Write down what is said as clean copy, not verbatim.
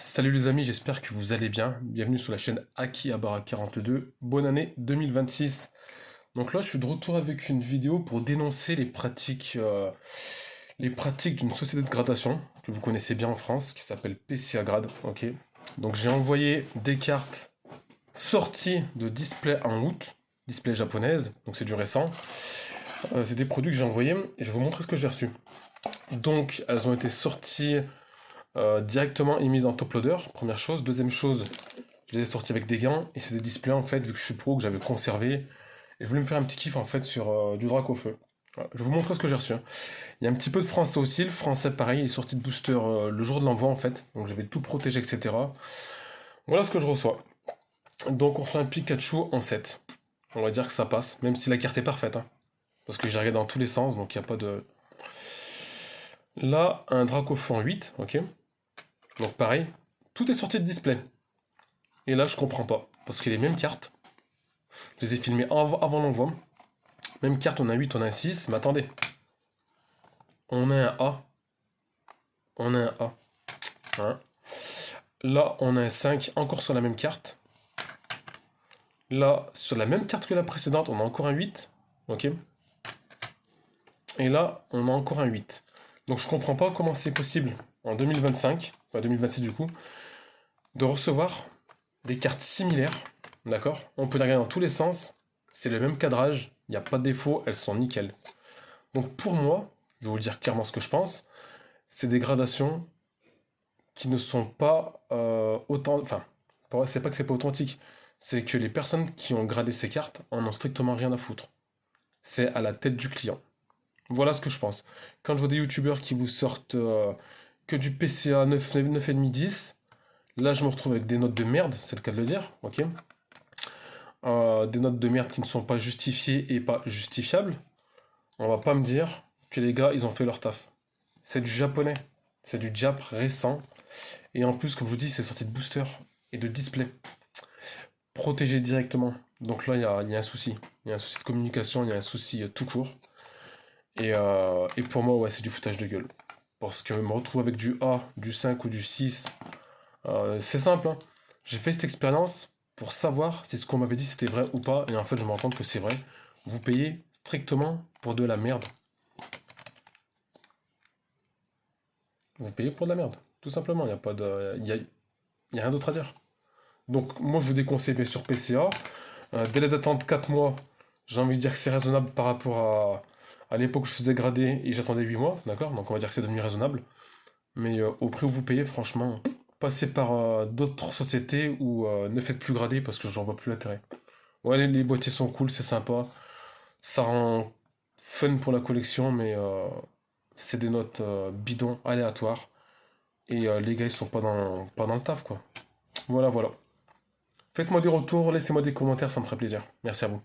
Salut les amis, j'espère que vous allez bien. Bienvenue sur la chaîne Akihabara42. Bonne année 2026. Donc là, je suis de retour avec une vidéo pour dénoncer les pratiques d'une société de gradation que vous connaissez bien en France, qui s'appelle PCA Grade. Ok. Donc j'ai envoyé des cartes sorties de display en août, display japonaise, donc c'est du récent. C'est des produits que j'ai envoyés et je vais vous montrer ce que j'ai reçu. Donc elles ont été sorties directement émises en top loader, première chose. Deuxième chose, je les ai sorties avec des gants et c'est des displays en fait, vu que je suis pro, que j'avais conservé. Et je voulais me faire un petit kiff en fait sur du drac au feu. Voilà, je vais vous montrer ce que j'ai reçu, hein. Il y a un petit peu de français aussi. Le français, pareil, il est sorti de booster le jour de l'envoi en fait. Donc j'avais tout protégé, etc. Voilà ce que je reçois. Donc on reçoit un Pikachu en 7. On va dire que ça passe, même si la carte est parfaite, hein. Parce que j'ai regardé dans tous les sens, donc il n'y a pas de. Là, un Dracofeu en 8, ok. Donc pareil, tout est sorti de display. Et là, je comprends pas. Parce que les mêmes cartes, je les ai filmées avant l'envoi. Même carte, on a 8, on a un 6. Mais attendez. On a un A. On a un A. Hein. Là, on a un 5, encore sur la même carte. Là, sur la même carte que la précédente, on a encore un 8. Ok. Et là, on a encore un 8. Donc je comprends pas comment c'est possible en 2025, enfin 2026 du coup, de recevoir des cartes similaires, d'accord? On peut les regarder dans tous les sens, c'est le même cadrage, il n'y a pas de défaut, elles sont nickel. Donc pour moi, je vais vous dire clairement ce que je pense, c'est des gradations qui ne sont pas autant... Enfin, c'est pas que c'est pas authentique, c'est que les personnes qui ont gradé ces cartes en ont strictement rien à foutre. C'est à la tête du client. Voilà ce que je pense. Quand je vois des youtubeurs qui vous sortent que du PCA 9,5 10, là je me retrouve avec des notes de merde, c'est le cas de le dire, ok. Des notes de merde qui ne sont pas justifiées et pas justifiables. On va pas me dire que les gars ils ont fait leur taf. C'est du japonais, c'est du Jap récent. Et en plus, comme je vous dis, c'est sorti de booster et de display. Protégé directement. Donc là, il y a un souci. Il y a un souci de communication, il y a un souci tout court. Et pour moi, ouais, c'est du foutage de gueule. Parce que me retrouver avec du A, du 5 ou du 6, c'est simple, hein. J'ai fait cette expérience pour savoir si ce qu'on m'avait dit c'était vrai ou pas. Et en fait, je me rends compte que c'est vrai. Vous payez strictement pour de la merde. Vous payez pour de la merde. Tout simplement. Il n'y a pas de. Il y a rien d'autre à dire. Donc, moi, je vous déconseille bien sûr PCA. Délai d'attente 4 mois. J'ai envie de dire que c'est raisonnable par rapport à l'époque où je faisais grader et j'attendais 8 mois, d'accord? Donc on va dire que c'est devenu raisonnable. Mais au prix où vous payez, franchement, passez par d'autres sociétés ou ne faites plus grader parce que j'en vois plus l'intérêt. Ouais, les boîtiers sont cool, c'est sympa. Ça rend fun pour la collection, mais c'est des notes bidons, aléatoires. Et les gars, ils sont pas dans le taf, quoi. Voilà, voilà. Faites-moi des retours, laissez-moi des commentaires, ça me ferait plaisir. Merci à vous.